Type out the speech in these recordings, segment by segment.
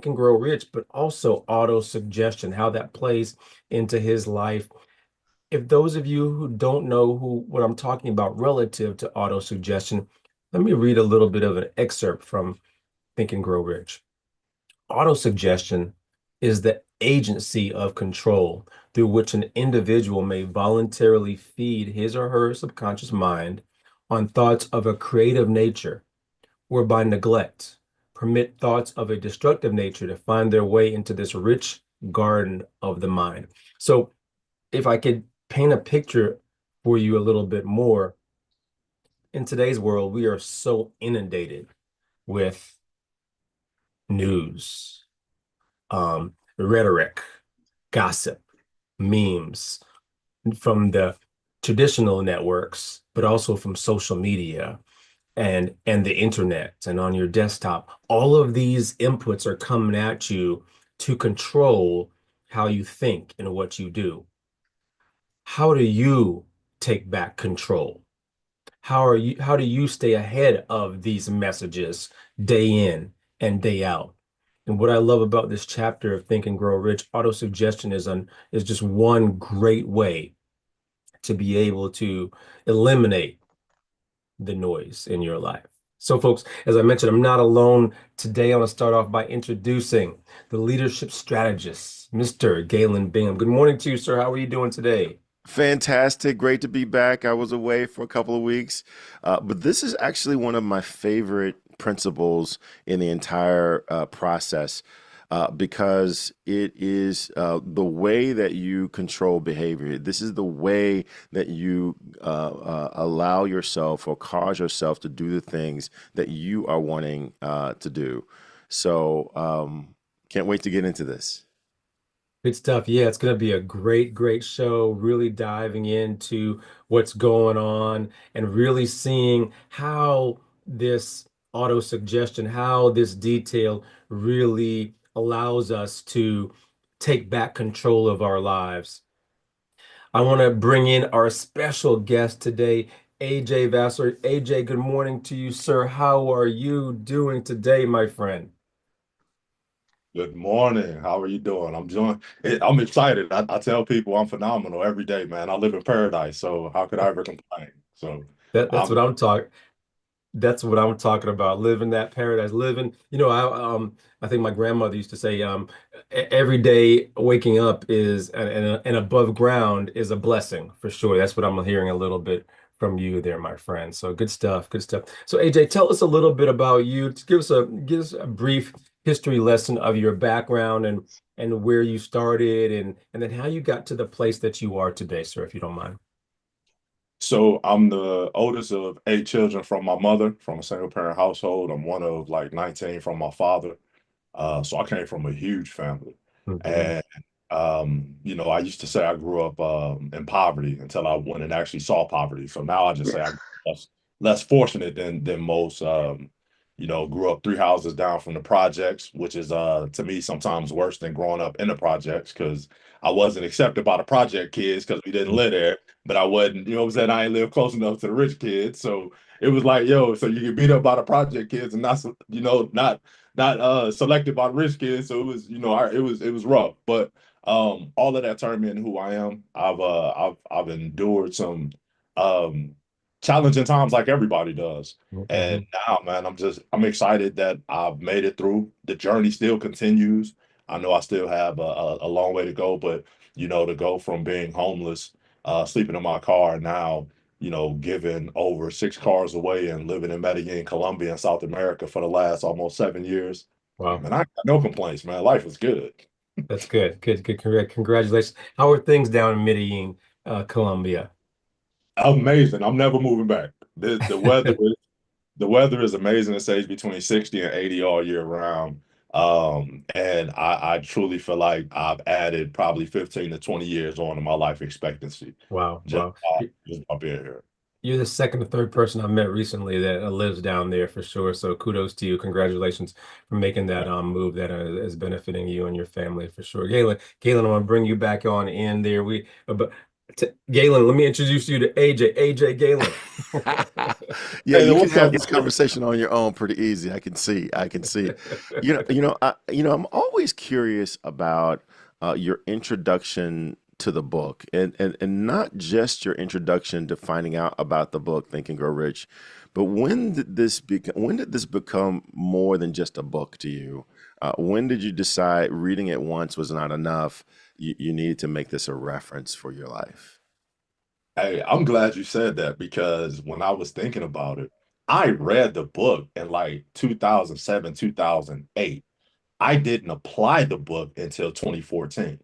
Can Grow Rich, but also auto suggestion, how that plays into his life. If those of you who don't know what I'm talking about relative to auto suggestion, let me read a little bit of an excerpt from Think and Grow Rich. Auto suggestion is the agency of control through which an individual may voluntarily feed his or her subconscious mind on thoughts of a creative nature, whereby neglect permit thoughts of a destructive nature to find their way into this rich garden of the mind. So, if I could paint a picture for you a little bit more, in today's world, we are so inundated with news, rhetoric, gossip, memes from the traditional networks, but also from social media and the internet and on your desktop. All of these inputs are coming at you to control how you think and what you do. How do you take back control? How do you stay ahead of these messages day in and day out? And what I love about this chapter of Think and Grow Rich, autosuggestion is just one great way to be able to eliminate the noise in your life. So, folks, as I mentioned, I'm not alone. Today, I want to start off by introducing the leadership strategist, Mr. Galen Bingham. Good morning to you, sir. How are you doing today? Fantastic. Great to be back. I was away for a couple of weeks. But this is actually one of my favorite principles in the entire process because it is the way that you control behavior. This is the way that you allow yourself or cause yourself to do the things that you are wanting to do. So, can't wait to get into this. Good stuff. Yeah, it's going to be a great show, really diving into what's going on and really seeing how this auto suggestion, how this detail really allows us to take back control of our lives. I want to bring in our special guest today, AJ Vassar. AJ, good morning to you, sir. How are you doing today, my friend? Good morning. How are you doing? I'm excited. I tell people I'm phenomenal every day, man. I live in paradise, so how could I ever complain? So That's I'm what I'm talking. That's what I'm talking about. Living that paradise. Living, I think my grandmother used to say, every day waking up is and above ground is a blessing for sure. That's what I'm hearing a little bit from you there, my friend. So good stuff, good stuff. So AJ, tell us a little bit about you. Just give us a brief history lesson of your background and where you started and then how you got to the place that you are today, sir, if you don't mind. I'm the oldest of eight children from my mother, from a single parent household. I'm one of like 19 from my father. So I came from a huge family. Mhm. And I used to say I grew up in poverty until I went and actually saw poverty. So now I just say I'm less fortunate than most. Grew up three houses down from the projects, which is to me sometimes worse than growing up in the projects because I wasn't accepted by the project kids because we didn't live there. But I wasn't, you know what I'm saying? I ain't live close enough to the rich kids. So it was like, yo, so you get beat up by the project kids and not selected by the rich kids. So it was, it was rough. But all of that turned me into who I am. I've endured some um challenging times like everybody does. And Mhm. now, man, I'm excited that I've made it through. The journey still continues. I know I still have a long way to go, but to go from being homeless, sleeping in my car now, giving over six cars away and living in Medellin, Colombia, in South America for the last almost 7 years. Wow. Man, I got no complaints, man. Life is good. That's good. Good. Congratulations. How are things down in Medellin, Colombia? Amazing. I'm never moving back. The weather is amazing. It stays between 60 and 80 all year round. And I truly feel like I've added probably 15 to 20 years on to my life expectancy Wow, just wow. by, just by being here. You're the second or third person I've met recently that lives down there for sure. So kudos to you. Congratulations for making that move that is benefiting you and your family for sure. Galen, I'm gonna bring you back on in there. But Galen, let me introduce you to AJ. AJ Galen. Yeah, Hey, you can what's have up? this conversation on your own pretty easy. I can see. I can see. I'm always curious about your introduction to the book, and not just your introduction to finding out about the book, Think and Grow Rich, but when did this become more than just a book to you? When did you decide reading it once was not enough? You needed to make this a reference for your life. Hey, I'm glad you said that because when I was thinking about it, I read the book in like 2007, 2008. I didn't apply the book until 2014.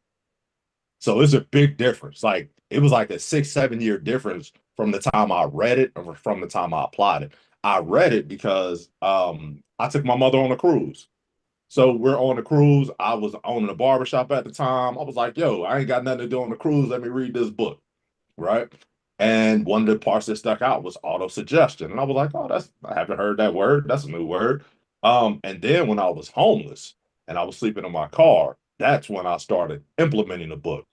So it's a big difference. Like it was like a 6, 7 year difference from the time I read it or from the time I applied it. I read it because I took my mother on a cruise. So we're on the cruise. I was owning a barbershop at the time. I was like, yo, I ain't got nothing to do on the cruise. Let me read this book. Right. And one of the parts that stuck out was auto suggestion. And I was like, oh, I haven't heard that word. That's a new word. And then when I was homeless and I was sleeping in my car, that's when I started implementing the book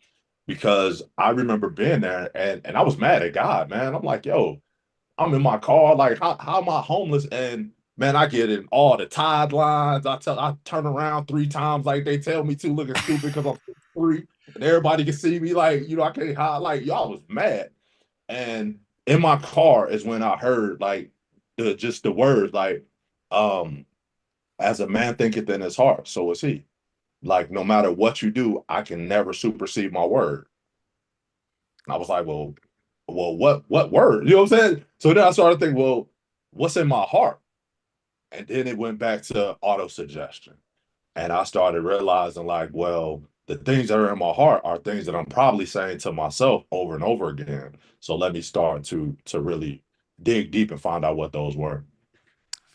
because I remember being there and I was mad at God, man. I'm like, yo, I'm in my car. Like, how am I homeless? And man, I get in all the tide lines. I turn around 3 times like they tell me to, looking stupid because I'm free. And everybody can see me like, I can't hide. Like, y'all was mad. And in my car is when I heard like the words like, um, as a man thinketh in his heart, so is he. Like, no matter what you do, I can never supersede my word. And I was like, well, what word? You know what I'm saying? So then I started thinking, well, what's in my heart? And then it went back to auto suggestion. And I started realizing, like, well, the things that are in my heart are things that I'm probably saying to myself over and over again. So let me start to really dig deep and find out what those were.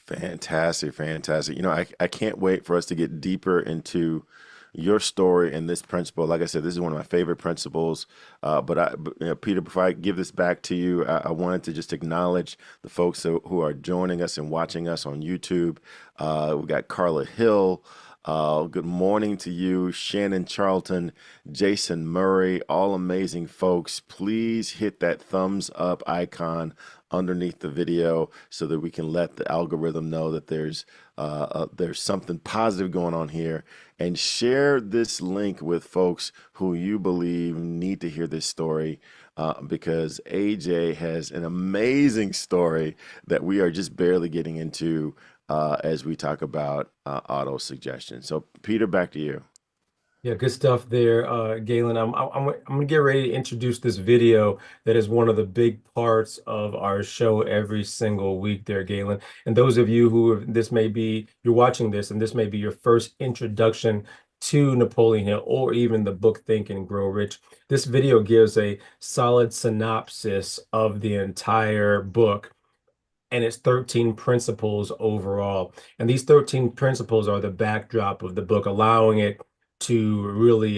Fantastic, fantastic. I can't wait for us to get deeper into your story and this principle. Like I said, this is one of my favorite principles. Peter, before I give this back to you, I wanted to just acknowledge the folks who are joining us and watching us on YouTube. We got Carla Hill. Good morning to you, Shannon Charlton, Jason Murray, all amazing folks. Please hit that thumbs up icon underneath the video so that we can let the algorithm know that there's something positive going on here, and share this link with folks who you believe need to hear this story, because AJ has an amazing story that we are just barely getting into as we talk about auto suggestion. So Peter, back to you. Yeah, good stuff there, Galen. I'm gonna get ready to introduce this video that is one of the big parts of our show every single week there, Galen. And those of you you're watching this, and this may be your first introduction to Napoleon Hill or even the book Think and Grow Rich. This video gives a solid synopsis of the entire book and it's 13 principles overall. And these 13 principles are the backdrop of the book, allowing it to really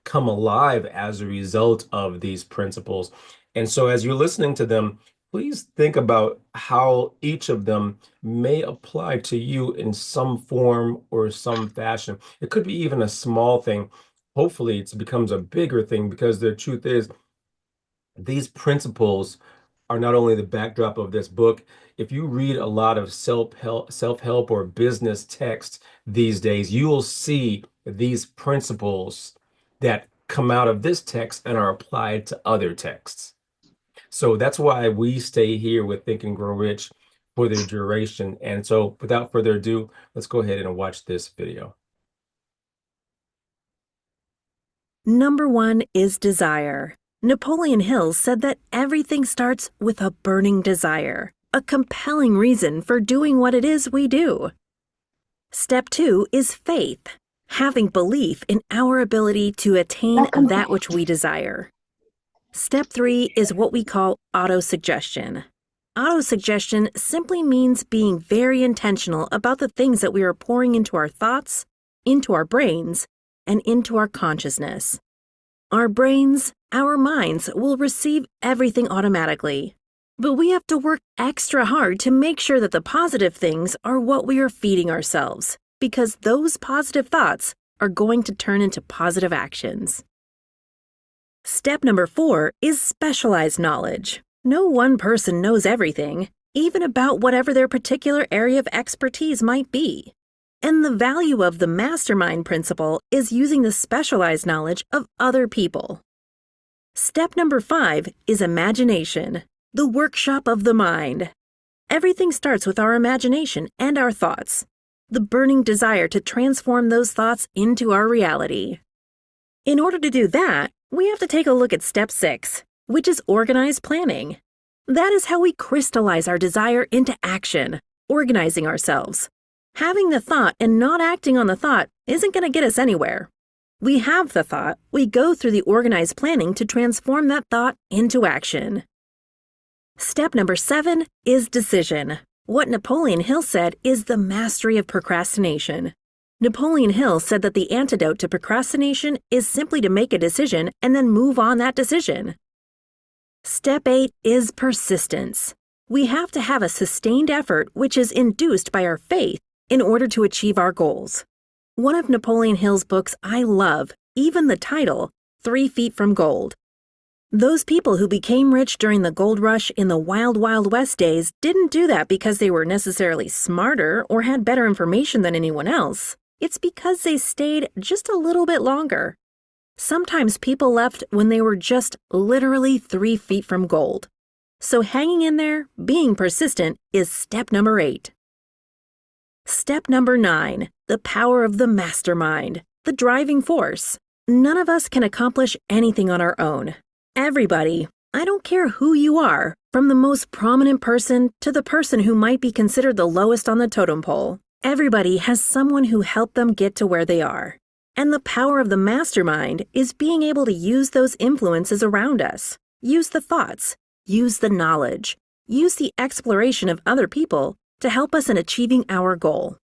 come alive as a result of these principles. And so as you're listening to them, please think about how each of them may apply to you in some form or some fashion. It could be even a small thing. Hopefully, it becomes a bigger thing because the truth is, these principles are not only the backdrop of this book. If you read a lot of self-help or business text these days, you will see these principles that come out of this text and are applied to other texts. So that's why we stay here with Think and Grow Rich for the duration. And so without further ado, let's go ahead and watch this video. Number one is desire. Napoleon Hill said that everything starts with a burning desire, a compelling reason for doing what it is we do. Step two is faith, having belief in our ability to attain that which we desire. Step three is what we call autosuggestion. Autosuggestion simply means being very intentional about the things that we are pouring into our thoughts, into our brains, and into our consciousness. Our brains, our minds will receive everything automatically. But we have to work extra hard to make sure that the positive things are what we are feeding ourselves, because those positive thoughts are going to turn into positive actions. Step number 4 is specialized knowledge. No one person knows everything, even about whatever their particular area of expertise might be. And the value of the mastermind principle is using the specialized knowledge of other people. Step number 5 is imagination, the workshop of the mind. Everything starts with our imagination and our thoughts, the burning desire to transform those thoughts into our reality. In order to do that, we have to take a look at step 6, which is organized planning. That is how we crystallize our desire into action, organizing ourselves. Having the thought and not acting on the thought isn't going to get us anywhere. We have the thought, we go through the organized planning to transform that thought into action. Step number 7 is decision. What Napoleon Hill said is the mastery of procrastination. Napoleon Hill said that the antidote to procrastination is simply to make a decision and then move on that decision. Step 8 is persistence. We have to have a sustained effort which is induced by our faith in order to achieve our goals. One of Napoleon Hill's books I love, even the title, 3 Feet from Gold. Those people who became rich during the gold rush in the Wild Wild West days didn't do that because they were necessarily smarter or had better information than anyone else. It's because they stayed just a little bit longer. Sometimes people left when they were just literally 3 feet from gold. So hanging in there, being persistent, is step number 8. Step number 9, the power of the mastermind, the driving force. None of us can accomplish anything on our own. Everybody, I don't care who you are, from the most prominent person to the person who might be considered the lowest on the totem pole, everybody has someone who helped them get to where they are. And the power of the mastermind is being able to use those influences around us, use the thoughts, use the knowledge, use the exploration of other people to help us in achieving our goal.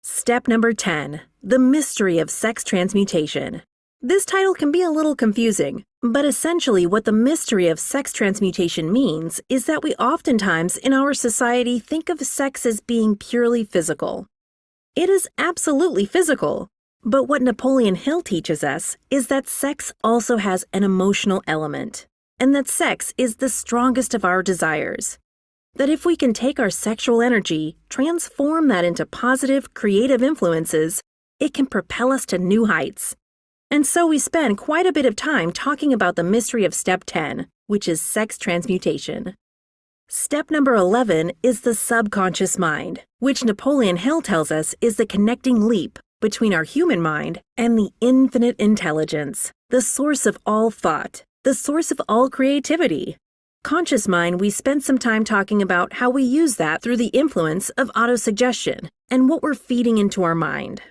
Step number 10, the mystery of sex transmutation. This title can be a little confusing, but essentially what the mystery of sex transmutation means is that we oftentimes in our society think of sex as being purely physical. It is absolutely physical, but what Napoleon Hill teaches us is that sex also has an emotional element, and that sex is the strongest of our desires. That if we can take our sexual energy, transform that into positive, creative influences, it can propel us to new heights. And so we spend quite a bit of time talking about the mystery of step 10, which is sex transmutation. Step number 11 is the subconscious mind, which Napoleon Hill tells us is the connecting leap between our human mind and the infinite intelligence, the source of all thought, the source of all creativity. Conscious mind, we spent some time talking about how we use that through the influence of autosuggestion and what we're feeding into our mind.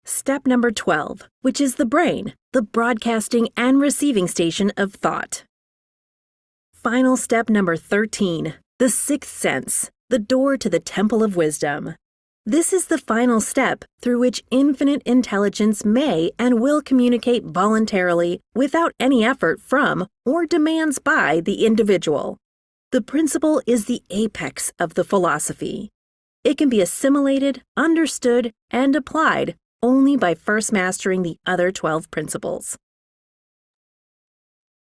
Step number 12, which is the brain, the broadcasting and receiving station of thought. Final step number 13, the sixth sense, the door to the temple of wisdom. This is the final step through which infinite intelligence may and will communicate voluntarily without any effort from or demands by the individual. The principle is the apex of the philosophy. It can be assimilated, understood, and applied only by first mastering the other 12 principles.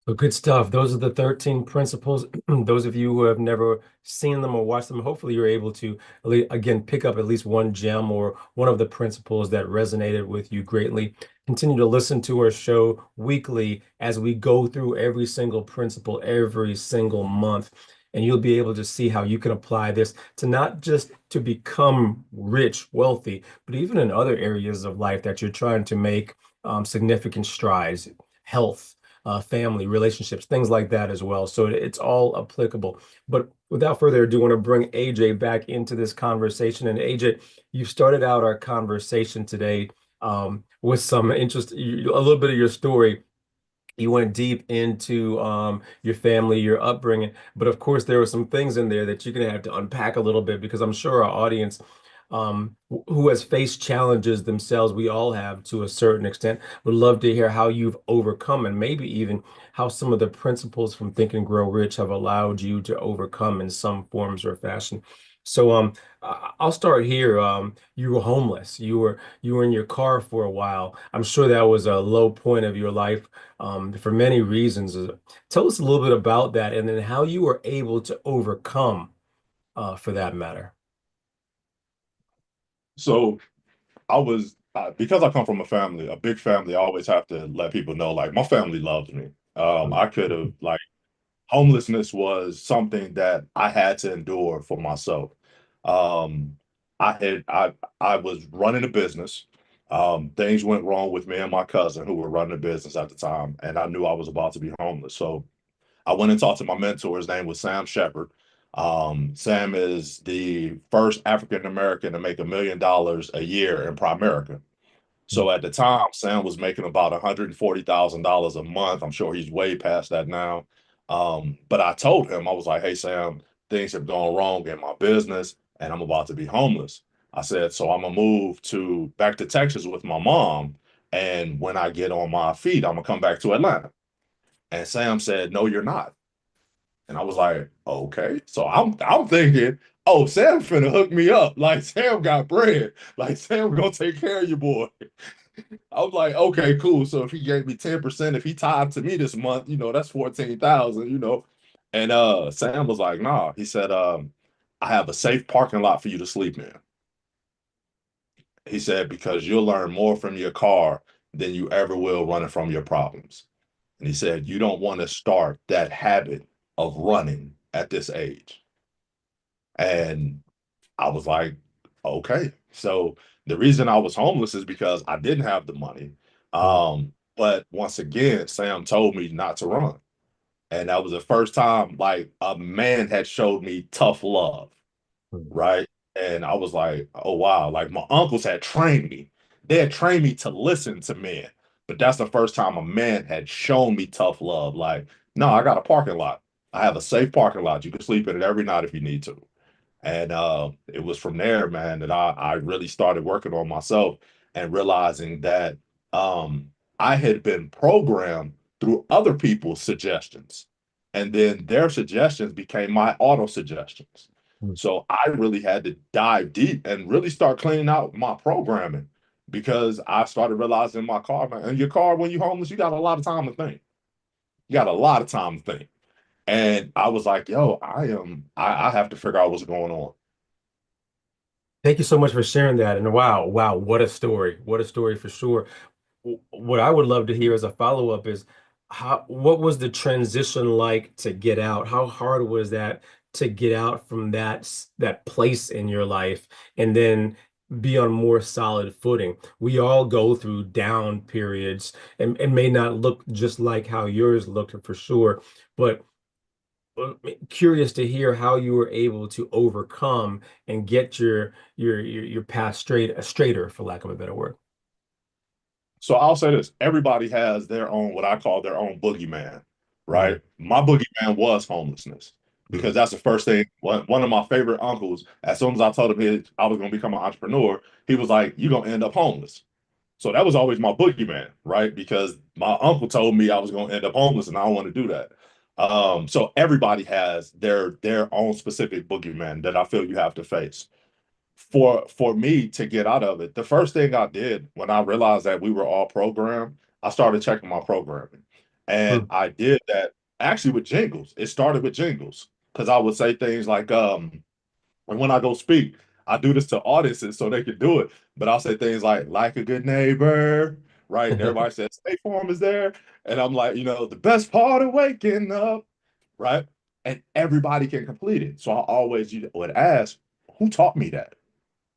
So good stuff. Those are the 13 principles. Those of you who have never seen them or watched them, hopefully you're able to, again, pick up at least one gem or one of the principles that resonated with you greatly. Continue to listen to our show weekly as we go through every single principle every single month. And you'll be able to see how you can apply this to not just to become rich, wealthy, but even in other areas of life that you're trying to make significant strides, health, family, relationships, things like that as well. So it's all applicable. But without further ado, I want to bring AJ back into this conversation. And AJ, you started out our conversation today with some interest, a little bit of your story. You went deep into your family, your upbringing, but of course there were some things in there that you're going to have to unpack a little bit because I'm sure our audience who has faced challenges themselves, we all have to a certain extent, would love to hear how you've overcome and maybe even how some of the principles from Think and Grow Rich have allowed you to overcome in some forms or fashion. So I'll start here. You were homeless. You were in your car for a while. I'm sure that was a low point of your life for many reasons. Tell us a little bit about that and then how you were able to overcome for that matter. So I was because I come from a family, a big family. I always have to let people know, like my family loves me. I could have like homelessness was something that I had to endure for myself. Um, I had I was running a business. Things went wrong with me and my cousin who were running a business at the time, and I knew I was about to be homeless. So I went and talked to my mentor. His name was Sam Shepard. Sam is the first African American to make $1 million a year in Primerica. So at the time, Sam was making about $140,000 a month. I'm sure he's way past that now. But I told him, I was like, hey, Sam, things have gone wrong in my business and I'm about to be homeless. I said, so I'm gonna move to back to Texas with my mom. And when I get on my feet, I'm gonna come back to Atlanta. And Sam said, no, you're not. And I was like, okay. So I'm thinking, oh, Sam finna hook me up. Like Sam got bread. Like Sam gonna take care of your boy. I was like, okay, cool. So if he gave me 10%, if he tied to me this month, that's 14,000, And Sam was like, nah. He said, I have a safe parking lot for you to sleep in. He said, because you'll learn more from your car than you ever will running from your problems. And he said, you don't want to start that habit of running at this age. And I was like, okay. So the reason I was homeless is because I didn't have the money. Mm, But once again, Sam told me not to run. And that was the first time like a man had showed me tough love, mm, right? And I was like, oh wow, like my uncles had trained me. They had trained me to listen to men. But that's the first time a man had shown me tough love. Like, no, I got a parking lot. I have a safe parking lot. You can sleep in it every night if you need to. And it was from there, man, that I really started working on myself and realizing that um, I had been programmed through other people's suggestions. And then their suggestions became my auto suggestions. mm. So I really had to dive deep and really start cleaning out my programming because I started realizing in my car, man, in your car when you're homeless, you got a lot of time to think. You got a lot of time to think. And I was like, yo, I have to figure out what's going on. Thank you so much for sharing that. And wow, wow, what a story. What a story for sure. What I would love to hear as a follow-up is what was the transition like to get out? How hard was that to get out from that place in your life and then be on more solid footing? We all go through down periods and it may not look just like how yours looked for sure, but curious to hear how you were able to overcome and get your path straighter, for lack of a better word. So I'll say this, everybody has their own, what I call their own boogeyman, Mm, right? My boogeyman was homelessness mm, because that's the first thing. One of my favorite uncles, as soon as I told him I was going to become an entrepreneur, he was like, you're going to end up homeless. So that was always my boogeyman, right? Because my uncle told me I was going to end up homeless and I don't want to do that. So everybody has their own specific boogeyman that I feel you have to face. For me to get out of it, the first thing I did when I realized that we were all programmed, I started checking my programming. And mm. I did that actually with jingles. It started with jingles because I would say things like, and when I go speak, I do this to audiences so they can do it. But I'll say things like a good neighbor, right? And everybody says, State Farm is there. And I'm like, the best part of waking up, right? And everybody can complete it. So I always would ask, who taught me that?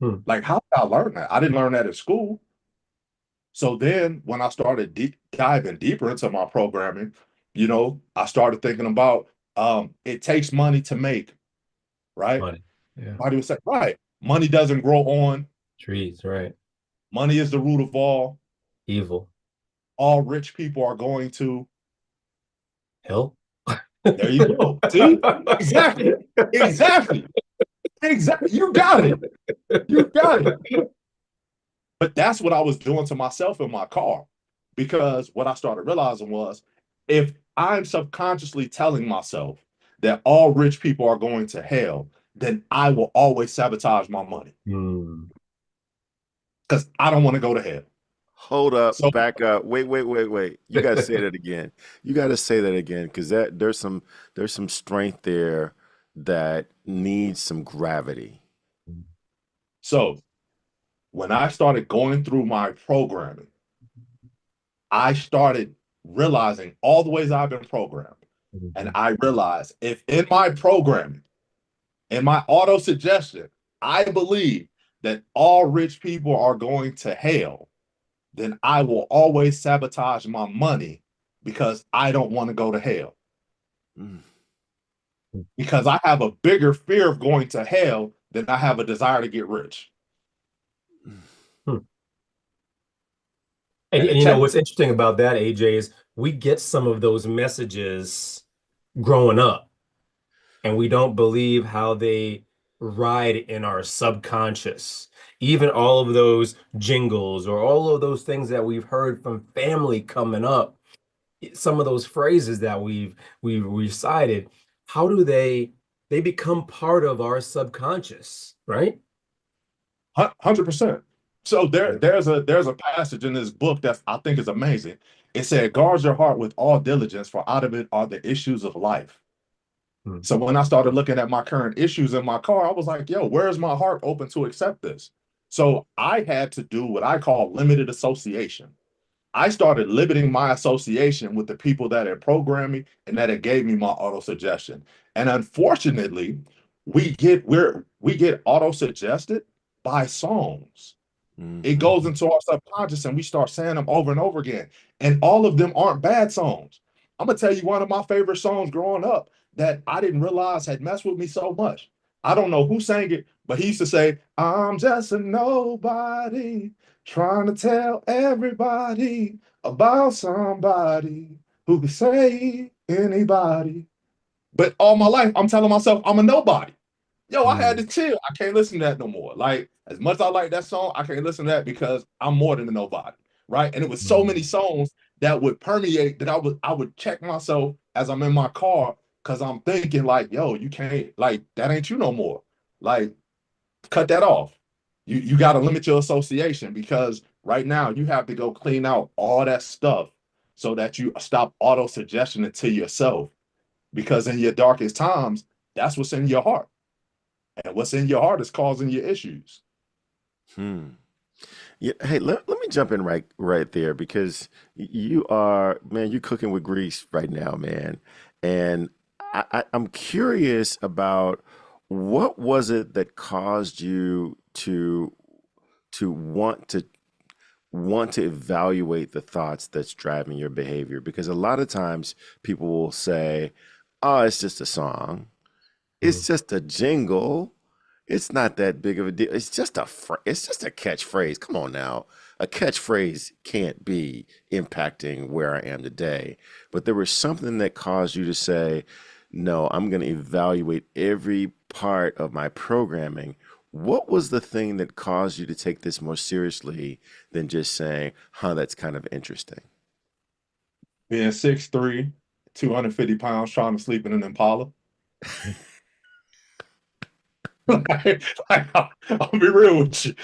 Mm. Like, how did I learn that? I didn't learn that at school. So then when I started diving deeper into my programming, I started thinking about it takes money to make, right? Money. Yeah. Somebody would say, right, money doesn't grow on, Trees, right. money is the root of Evil. all rich people are going to. Hell. There you go. See? Exactly. Exactly. Exactly. You got it. You got it. But that's what I was doing to myself in my car. Because what I started realizing was if I'm subconsciously telling myself that all rich people are going to hell, then I will always sabotage my money Mm. because I don't want to go to hell. Hold up, So back up. Wait. You got to say that again. You got to say that again because there's some strength there that needs some gravity. so when I started going through my programming, I started realizing all the ways I've been programmed. And Mhm. I realized if in my programming, in my auto suggestion, I believe that all rich people are going to hell, then I will always sabotage my money because I don't want to go to hell. Mm, Because I have a bigger fear of going to hell than I have a desire to get rich. mm, Hmm. And, And and it you know checked. what's interesting about that, AJ, is we get some of those messages growing up, and we don't believe how they ride in our subconscious. Even all of those jingles or all of those things that we've heard from family coming up, some of those phrases that we've recited, how do they become part of our subconscious, right? 100%. So Yeah. there's a passage in this book that I think is amazing. It said, "Guard your heart with all diligence, for out of it are the issues of life." Hmm. So when I started looking at my current issues in my car, I was like, "Yo, where's my heart open to accept this?" So I had to do what I call limited association. I started limiting my association with the people that had programmed me and that had gave me my auto suggestion. And unfortunately, we get auto suggested by songs. It mhm, goes into our subconscious and we start saying them over and over again. And all of them aren't bad songs. I'm gonna tell you one of my favorite songs growing up that I didn't realize had messed with me so much. I don't know who sang it, but he used to say, "I'm just a nobody trying to tell everybody about somebody who could save anybody." But all my life, I'm telling myself I'm a nobody. Yo, I had Hmm. to chill. I can't listen to that no more. Like, as much as I like that song, I can't listen to that because I'm more than a nobody. Right. And it was so many Hmm. songs that would permeate that I would check myself as I'm in my car because I'm thinking, like, yo, you can't, like, that ain't you no more. Like, cut that off. You gotta limit your association because right now you have to go clean out all that stuff so that you stop auto suggesting it to yourself. Because in your darkest times, that's what's in your heart. And what's in your heart is causing your issues. hmm. Yeah, hey, let me jump in right there because you are, man, you're cooking with grease right now, man. And I'm curious about what was it that caused you to want to evaluate the thoughts that's driving your behavior? Because a lot of times people will say, "Oh, it's just a song. Hmm. It's just a jingle. It's not that big of a deal. It's just a catchphrase. Come on now. A catchphrase can't be impacting where I am today." But there was something that caused you to say, "No, I'm going to evaluate every part of my programming." What was the thing that caused you to take this more seriously than just saying, "Huh, that's kind of interesting"? Being 6'3", 250 pounds, trying to sleep in an Impala. I'll be real with you.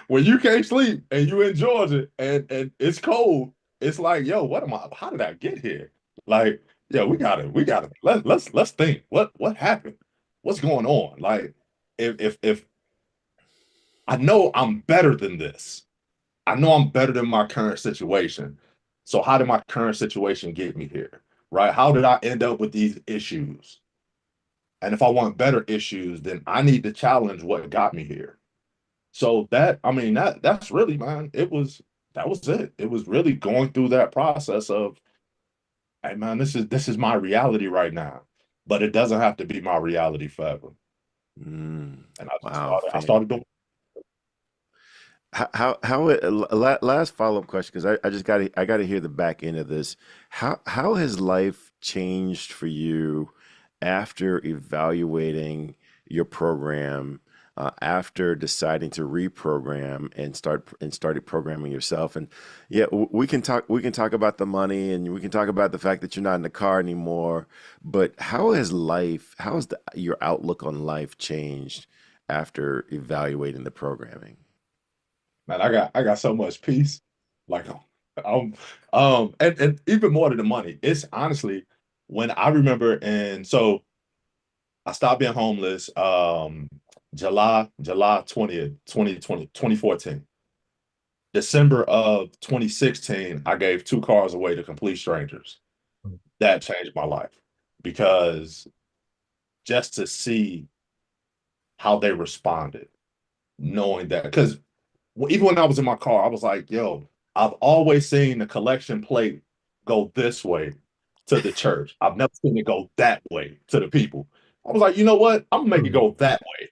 When you can't sleep and you in Georgia and it's cold, it's like, yo, what am I? How did I get here? Like, yeah, we gotta let's think. What happened? What's going on? Like, if I know I'm better than this, I know I'm better than my current situation. So how did my current situation get me here? Right? How did I end up with these issues? And if I want better issues, then I need to challenge what got me here. So that, I mean, that's really, man, that was it. It was really going through that process of, hey man, this is my reality right now. But it doesn't have to be my reality forever. Mm, And wow, I fan. started doing Last follow-up question, because I gotta hear the back end of this. How has life changed for you after evaluating your program? after deciding to reprogram and started programming yourself. And yeah, we can talk about the money, and we can talk about the fact that you're not in the car anymore. But how has your outlook on life changed after evaluating the programming? Man, I got so much peace. Like um and even more than the money. It's honestly when I remember, and so I stopped being homeless July 20th, 2014. December of 2016, I gave two cars away to complete strangers. That changed my life because just to see how they responded, knowing that, because even when I was in my car, I was like, yo, I've always seen the collection plate go this way to the church. I've never seen it go that way to the people. I was like, you know what? I'm gonna make it Mm. go that way.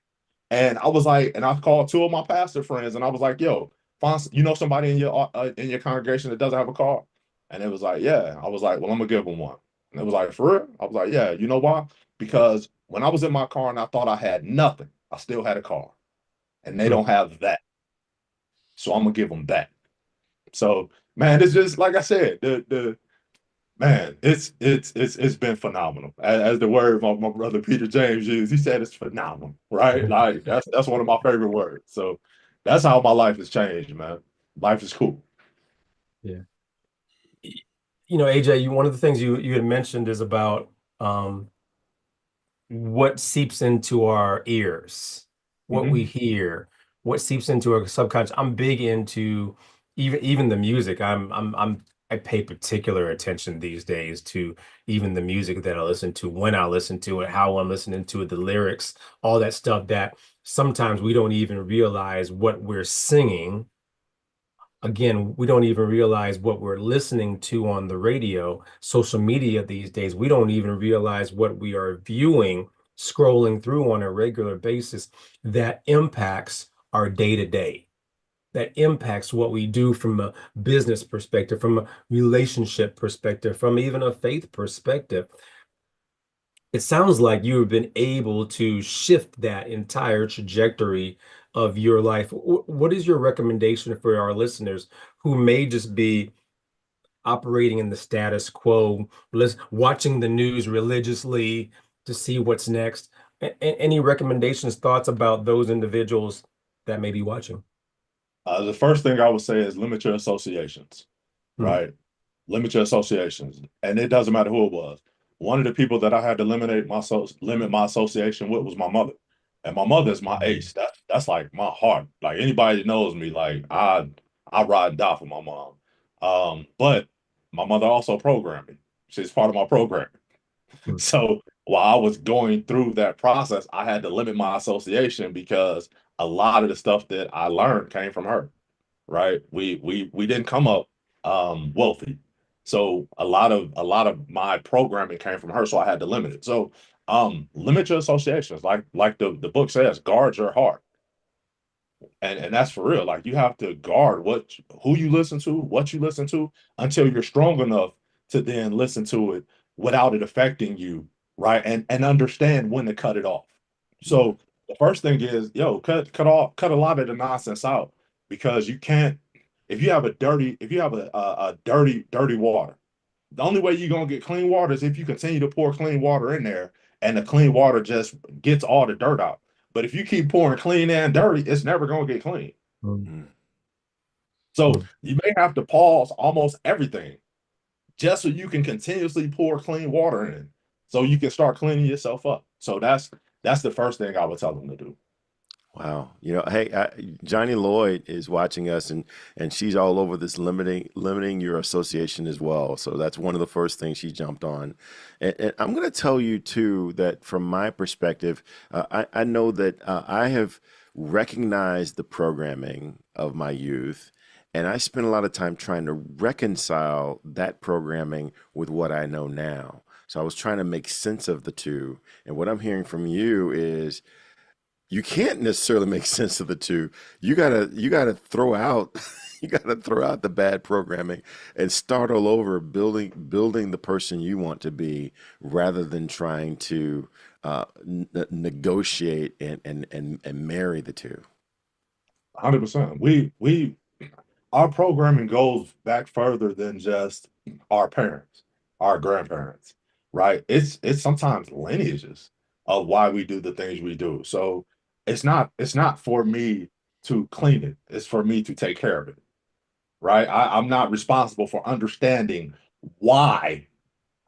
And I was like, and I called two of my pastor friends, and I was like, yo, somebody in your congregation that doesn't have a car? And it was like, yeah. I was like, well, I'm gonna give them one. And it was like, for real? I was like, yeah. You know why? Because when I was in my car and I thought I had nothing, I still had a car, and they Mm. don't have that. So I'm gonna give them that. So man, it's just like I said, the man, it's been phenomenal. As the word my brother Peter James used, he said it's phenomenal, right? Like that's one of my favorite words. So that's how my life has changed, man. Life is cool. Yeah. AJ, one of the things you had mentioned is about um, what seeps into our ears, what we Hmm. hear, what seeps into our subconscious. I'm big into even the music. I pay particular attention these days to even the music that I listen to, when I listen to it, how I'm listening to it, the lyrics, all that stuff that sometimes we don't even realize what we're singing. Again, we don't even realize what we're listening to on the radio, social media these days. We don't even realize what we are viewing, scrolling through on a regular basis that impacts our day to day, that impacts what we do from a business perspective, from a relationship perspective, from even a faith perspective. It sounds like you have been able to shift that entire trajectory of your life. What is your recommendation for our listeners who may just be operating in the status quo, watching the news religiously to see what's next? Any recommendations, thoughts about those individuals that may be watching? The first thing I would say is limit your associations, Hmm. right? Limit your associations, and it doesn't matter who it was. One of the people that I had to limit my association with was my mother, and my mother is my ace. That's like my heart. Like anybody that knows me, like I ride and die for my mom. But my mother also programmed me. She's part of my program. Hmm. So while I was going through that process, I had to limit my association because a lot of the stuff that I learned came from her, right? We didn't come up wealthy. So a lot of my programming came from her, so I had to limit it. So limit your associations. Like the book says, guard your heart. And that's for real. Like you have to guard who you listen to, what you listen to, until you're strong enough to then listen to it without it affecting you, right? And understand when to cut it off. So the first thing is, yo, cut a lot of the nonsense out, because you can't, if you have a dirty water, the only way you're gonna get clean water is if you continue to pour clean water in there, and the clean water just gets all the dirt out. But if you keep pouring clean and dirty, it's never gonna get clean. Hmm. Mm. So Hmm. you may have to pause almost everything just so you can continuously pour clean water in, so you can start cleaning yourself up. So that's the first thing I would tell them to do. Wow. Hey, Johnny Lloyd is watching us, and she's all over this limiting your association as well. So that's one of the first things she jumped on. And I'm going to tell you too that from my perspective, I know that I have recognized the programming of my youth, and I spent a lot of time trying to reconcile that programming with what I know now. So I was trying to make sense of the two. And what I'm hearing from you is you can't necessarily make sense of the two. You gotta throw out you gotta throw out the bad programming and start all over building the person you want to be rather than trying to negotiate and marry the two. 100%. We our programming goes back further than just our parents, our grandparents, right? It's sometimes lineages of why we do the things we do. So it's not for me to clean it. It's for me to take care of it, right? I'm not responsible for understanding why.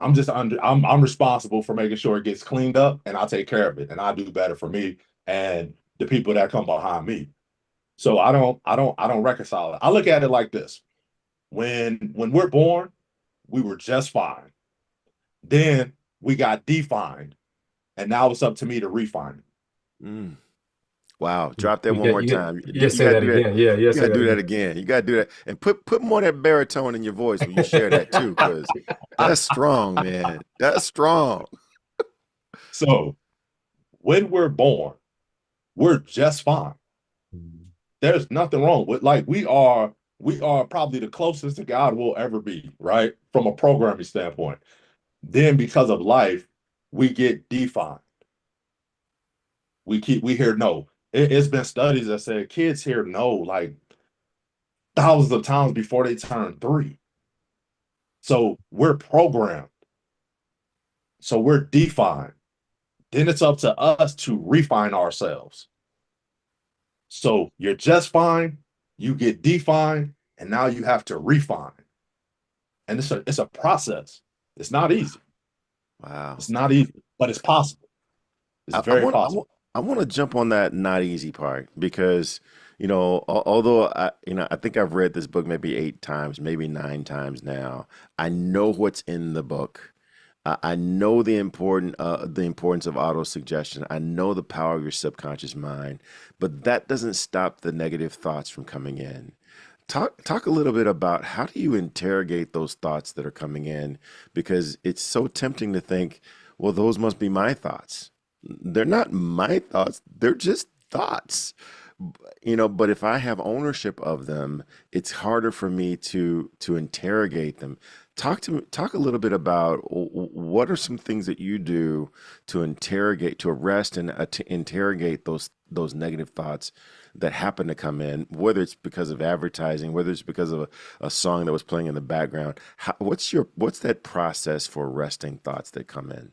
I'm responsible for making sure it gets cleaned up and I take care of it and I do better for me and the people that come behind me. So I don't reconcile it. I look at it like this. When we're born, we were just fine. Then we got defined, and now it's up to me to refine it. Mm. Wow. Drop that one more time. You You say gotta that do that. again. Yeah, You say gotta that do that again. again. You gotta do that. And put more of that baritone in your voice when you share that too, because that's strong, man. That's strong. So when we're born, we're just fine. There's nothing wrong with like we are probably the closest to God we'll ever be, right? From a programming standpoint. Then because of life, we get defined. We hear no. It's been studies that say kids hear no like thousands of times before they turn 3. So we're programmed. So we're defined. Then it's up to us to refine ourselves. So you're just fine, you get defined, and now you have to refine. And it's a process. It's not easy. Wow. It's not easy, but it's possible. It's I very want possible. I want to jump on that not easy part because although I think I've read this book maybe 8 times, maybe 9 times now. I know what's in the book. I know the importance of auto suggestion. I know the power of your subconscious mind, but that doesn't stop the negative thoughts from coming in. Talk a little bit about how do you interrogate those thoughts that are coming in because it's so tempting to think, well, those must be my thoughts. They're not my thoughts. They're just thoughts. But if I have ownership of them, it's harder for me to interrogate them. Talk a little bit about what are some things that you do to interrogate, to arrest and to interrogate those negative thoughts that happen to come in, whether it's because of advertising, whether it's because of a song that was playing in the background. What's that process for arresting thoughts that come in?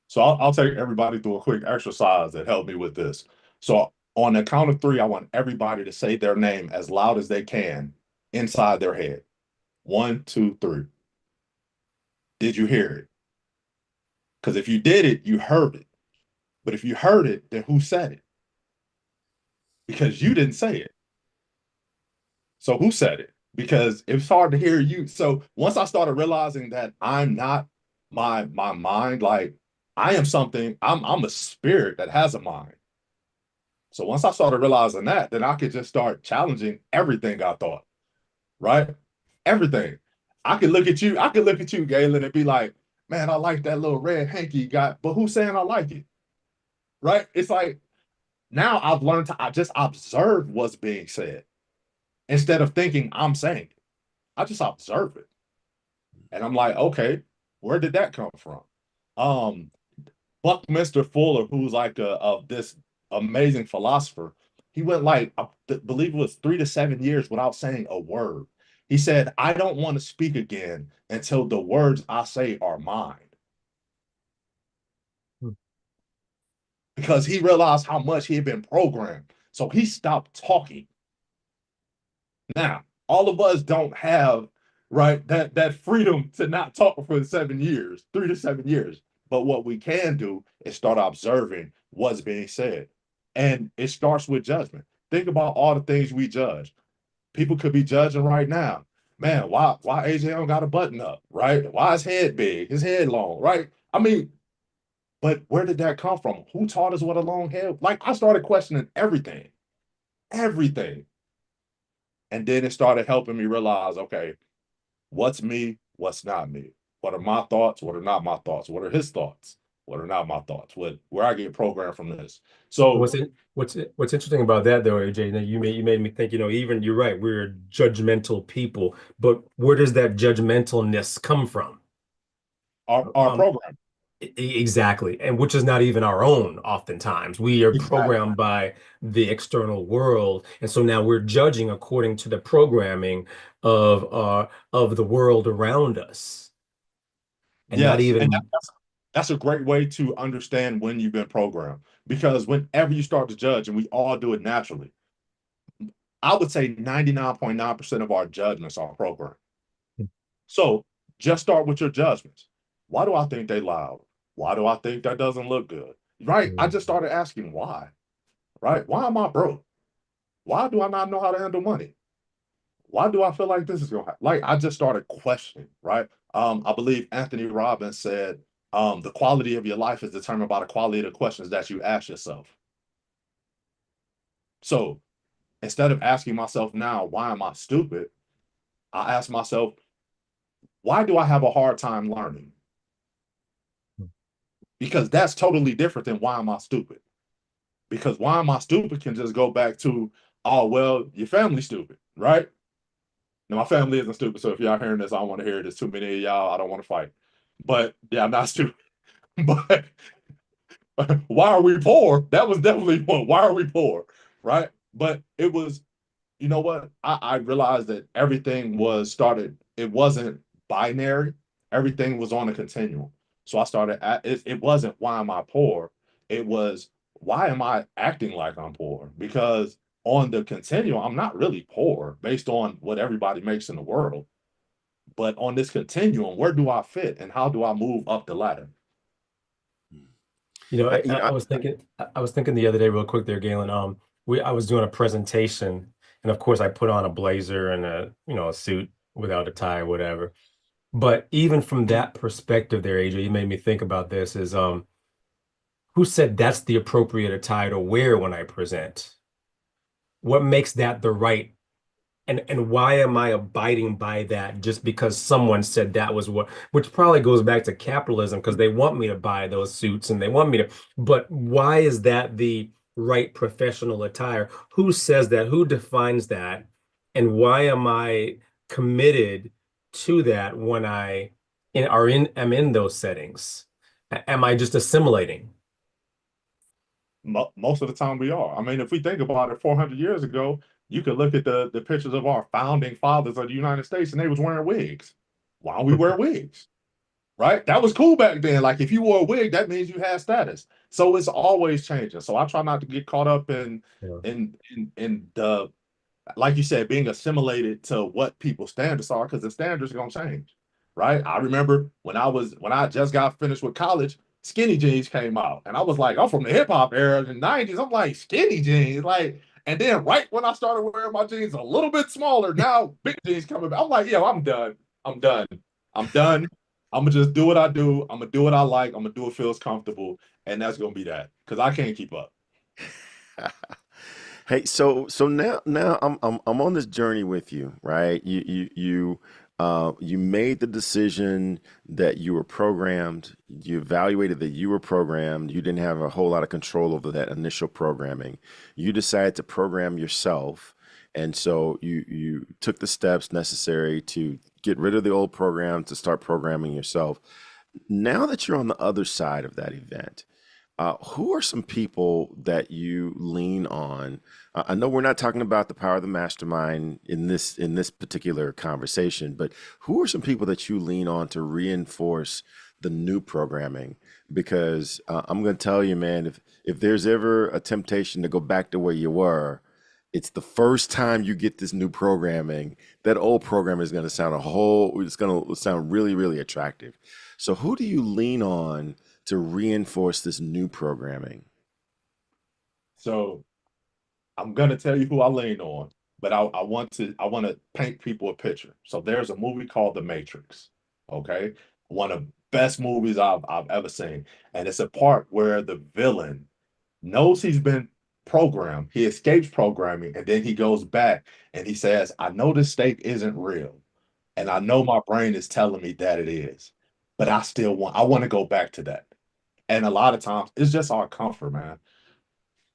So I'll take everybody through a quick exercise that helped me with this. So on the count of 3, I want everybody to say their name as loud as they can inside their head. 1, 2, 3. Did you hear it? Because if you did it, you heard it. But if you heard it, then who said it? Because you didn't say it. So who said it? Because it's hard to hear you. So once I started realizing that I'm not my mind, like I am something, I'm a spirit that has a mind. So once I started realizing that, then I could just start challenging everything I thought, right? Everything. I could look at you, Galen, and be like, man, I like that little red hanky you got, but who's saying I like it? Right? It's like now I've learned to I just observe what's being said instead of thinking I'm saying it. I just observe it. And I'm like, okay, where did that come from? Um, Buckminster Fuller, who's like this amazing philosopher, he went like I believe it was 3 to 7 years without saying a word. He said, I don't want to speak again until the words I say are mine. Because he realized how much he had been programmed. So he stopped talking. Now, all of us don't have right that freedom to not talk for 7 years, 3 to 7 years. But what we can do is start observing what's being said. And it starts with judgment. Think about all the things we judge. People could be judging right now. Man, why AJ don't got a button up, right? Why his head big, his head long, right? I mean, but where did that come from? Who taught us what a long head? Like I started questioning everything, everything. And then it started helping me realize, okay, what's me? What's not me? What are my thoughts? What are not my thoughts? What are his thoughts? What are not my thoughts? Where I get programmed from this. So What's interesting about that though, AJ, that you made me think, even you're right, we're judgmental people, but where does that judgmentalness come from? our Um, program. Exactly. And which is not even our own oftentimes. We are Exactly. programmed by the external world. And so now we're judging according to the programming of the world around us. And not Yes, and even that's a great way to understand when you've been programmed. Because whenever you start to judge, and we all do it naturally, I would say 99.9% of our judgments are programmed. So just start with your judgments. Why do I think they loud? Why do I think that doesn't look good? Right? I just started asking why. Right? Why am I broke? Why do I not know how to handle money? Why do I feel like this is going to happen? Like I just started questioning, right? I believe Anthony Robbins said, the quality of your life is determined by the quality of the questions that you ask yourself. So instead of asking myself now, why am I stupid? I ask myself, why do I have a hard time learning? Because that's totally different than why am I stupid? Because why am I stupid can just go back to, oh, well, your family's stupid, right? Now, my family isn't stupid. So if y'all hearing this, I don't want to hear it. There's too many of y'all. I don't want to fight. But yeah, I'm not stupid. But why are we poor? That was definitely one. Why are we poor? Right. But it was, you know what? I realized that everything was started, it wasn't binary. Everything was on a continuum. So I started at it wasn't why am I poor? It was why am I acting like I'm poor? Because on the continuum, I'm not really poor based on what everybody makes in the world. But on this continuum, where do I fit and how do I move up the ladder? You know, I, you know, I was thinking, I was thinking the other day, real quick there, Galen. I was doing a presentation, and of course, I put on a blazer and a suit without a tie or whatever. But even from that perspective, there, AJ, you made me think about this. Is who said that's the appropriate attire to wear when I present? What makes that the right and why am I abiding by that just because someone said that was what, which probably goes back to capitalism because they want me to buy those suits and they want me to, but why is that the right professional attire? Who says that? Who defines that? And why am I committed to that when am in those settings? Am I just assimilating? Most of the time we are. I mean, if we think about it, 400 years ago, you could look at the pictures of our founding fathers of the United States and they was wearing wigs. Why don't we wear wigs? Right? That was cool back then. Like if you wore a wig, that means you had status. So it's always changing. So I try not to get caught up in Yeah. in the like you said, being assimilated to what people's standards are, because the standards are gonna change, right? I remember when I just got finished with college, skinny jeans came out, and I was like, I'm from the hip hop era in the '90s. I'm like skinny jeans, like, and then right when I started wearing my jeans a little bit smaller, now big jeans coming back. I'm like, yo, I'm done. I'm done. I'm done. I'm gonna just do what I do. I'm gonna do what I like. I'm gonna do what feels comfortable, and that's gonna be that because I can't keep up. hey, so now I'm on this journey with you, right? You made the decision that you were programmed. You evaluated that you were programmed. You didn't have a whole lot of control over that initial programming. You decided to program yourself, and so you took the steps necessary to get rid of the old program to start programming yourself. Now that you're on the other side of that event, who are some people that you lean on? I know we're not talking about the power of the mastermind in this particular conversation, but who are some people that you lean on to reinforce the new programming? Because I'm going to tell you, man, if there's ever a temptation to go back to where you were, it's the first time you get this new programming, that old program is going to sound it's going to sound really, really attractive. So who do you lean on to reinforce this new programming? So I'm gonna tell you who I lean on, but I want to paint people a picture. So there's a movie called The Matrix. Okay, one of the best movies I've ever seen, and it's a part where the villain knows he's been programmed. He escapes programming, and then he goes back and he says, "I know this state isn't real, and I know my brain is telling me that it is, but I want to go back to that." And a lot of times, it's just our comfort, man.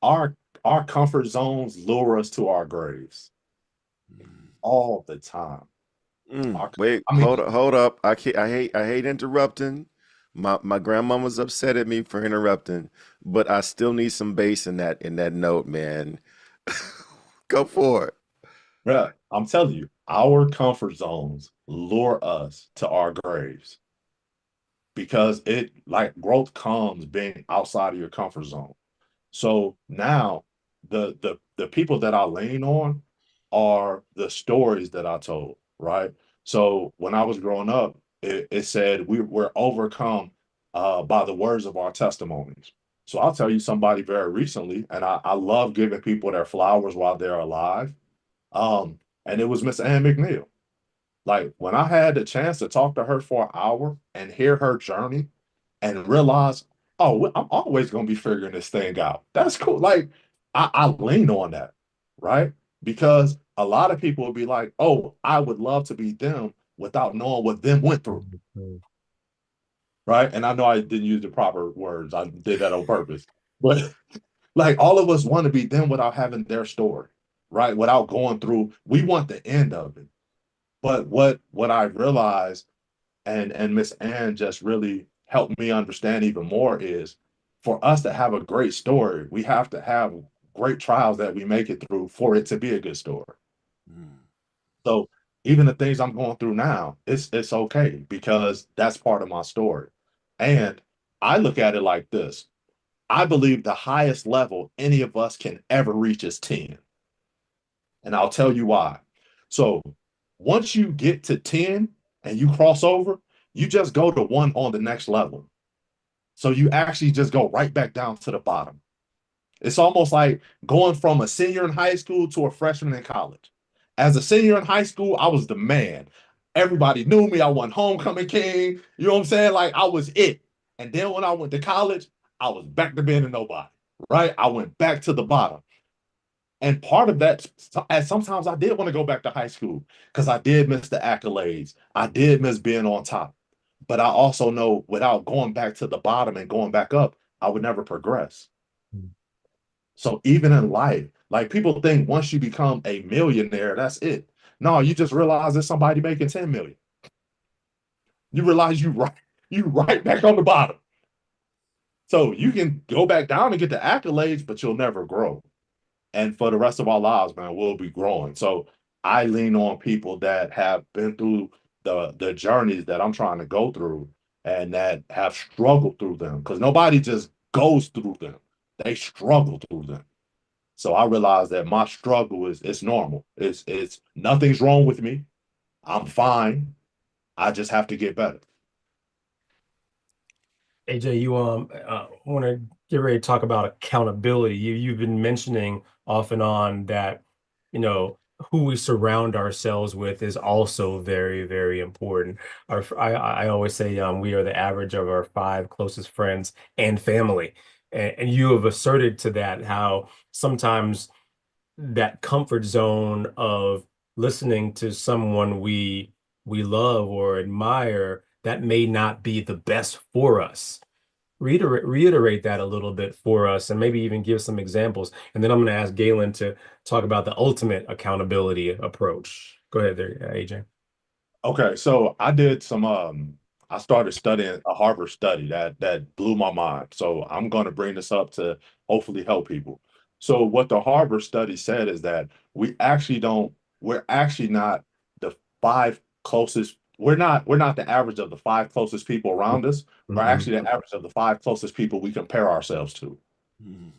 Our our comfort zones lure us to our graves all the time. Our, Wait, I mean, hold up. I hate interrupting, My grandma was upset at me for interrupting, but I still need some bass in that note, man. Go for it. Bruh, I'm telling you, our comfort zones lure us to our graves because it like growth comes being outside of your comfort zone. So now the people that I lean on are the stories that I told, right? So when I was growing up, it said we're overcome by the words of our testimonies. So I'll tell you somebody very recently, and I love giving people their flowers while they're alive. And it was Miss Ann McNeil. Like when I had the chance to talk to her for an hour and hear her journey and realize, oh, I'm always gonna be figuring this thing out. That's cool. Like I lean on that, right? Because a lot of people will be like, oh, I would love to be them without knowing what them went through, Mhm. right? And I know I didn't use the proper words. I did that on purpose. But like all of us want to be them without having their story, right? Without going through, we want the end of it. But what I realized and Miss Ann just really helped me understand even more is for us to have a great story, we have to have great trials that we make it through for it to be a good story. Mm. So even the things I'm going through now, it's okay because that's part of my story. And I look at it like this. I believe the highest level any of us can ever reach is 10. And I'll tell you why. So once you get to 10 and you cross over, you just go to one on the next level. So you actually just go right back down to the bottom. It's almost like going from a senior in high school to a freshman in college. As a senior in high school, I was the man. Everybody knew me. I won homecoming king. You know what I'm saying? Like I was it. And then when I went to college, I was back to being a nobody, right? I went back to the bottom. And part of that, and sometimes I did want to go back to high school because I did miss the accolades. I did miss being on top. But I also know without going back to the bottom and going back up, I would never progress. So even in life, like people think once you become a millionaire, that's it. No, you just realize there's somebody making 10 million. You realize you right back on the bottom. So you can go back down and get the accolades, but you'll never grow. And for the rest of our lives, man, we'll be growing. So I lean on people that have been through the journeys that I'm trying to go through and that have struggled through them because nobody just goes through them. They struggle through them. So I realize that my struggle is it's normal. It's nothing's wrong with me. I'm fine. I just have to get better. AJ, you want to get ready to talk about accountability. You've been mentioning off and on that, you know, who we surround ourselves with is also very, very important. I always say we are the average of our five closest friends and family. And you have asserted to that how sometimes that comfort zone of listening to someone we love or admire, that may not be the best for us. Reiterate that a little bit for us and maybe even give some examples. And then I'm going to ask Galen to talk about the ultimate accountability approach. Go ahead there, AJ. Okay, so I did some I started studying a Harvard study that blew my mind. So I'm going to bring this up to hopefully help people. So what the Harvard study said is that we're actually not the five closest we're not the average of the five closest people around us. We're Mhm. actually the average of the five closest people we compare ourselves to. Mm.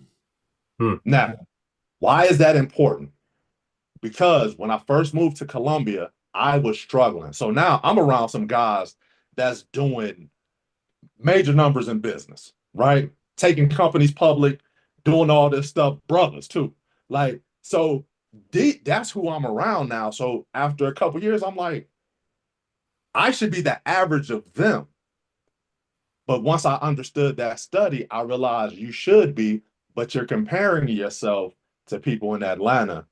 Hmm. Now, why is that important? Because when I first moved to Columbia, I was struggling. So now I'm around some guys that's doing major numbers in business, right? Taking companies public, doing all this stuff, brothers too. Like, so that's who I'm around now. So after a couple years, I'm like, I should be the average of them. But once I understood that study, I realized you should be, but you're comparing yourself to people in Atlanta,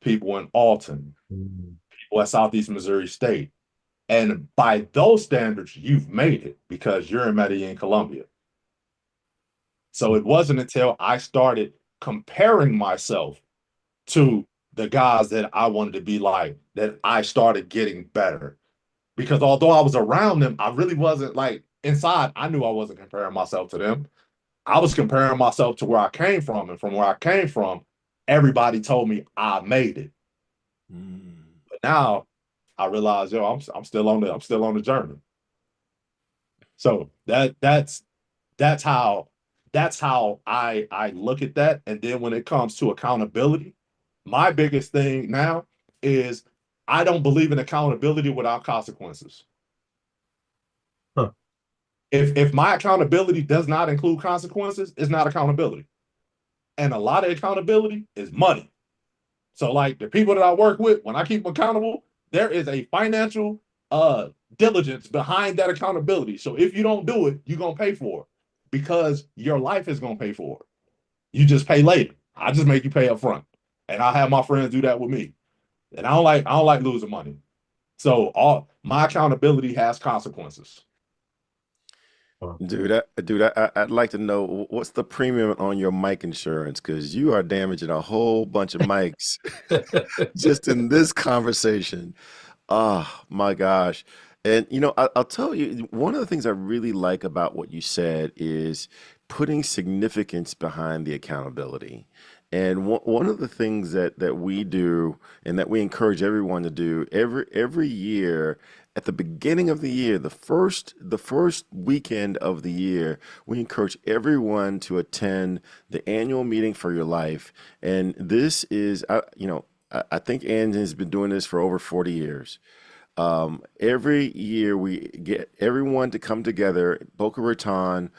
people in Alton, Mhm. people at Southeast Missouri State. And by those standards, you've made it because you're in Medellin, Colombia. So it wasn't until I started comparing myself to the guys that I wanted to be like that I started getting better. Because although I was around them, I really wasn't like inside, I knew I wasn't comparing myself to them. I was comparing myself to where I came from. And from where I came from, everybody told me I made it. Mm. But now I realize, yo, I'm still on the journey. So that's how I look at that. And then when it comes to accountability, my biggest thing now is I don't believe in accountability without consequences. Huh. If my accountability does not include consequences, it's not accountability. And a lot of accountability is money. So like the people that I work with, when I keep them accountable, there is a financial diligence behind that accountability. So if you don't do it, you're gonna pay for it because your life is gonna pay for it. You just pay later. I just make you pay up front. And I have my friends do that with me. And I don't like losing money. So all my accountability has consequences. Wow. I'd like to know what's the premium on your mic insurance because you are damaging a whole bunch of mics just in this conversation. Oh my gosh. And I'll tell you, one of the things I really like about what you said is putting significance behind the accountability. And one of the things that we do and that we encourage everyone to do every year at the beginning of the year, the first weekend of the year, we encourage everyone to attend the annual meeting for your life. And this is, I think Ann has been doing this for over 40 years. Every year we get everyone to come together, Boca Raton,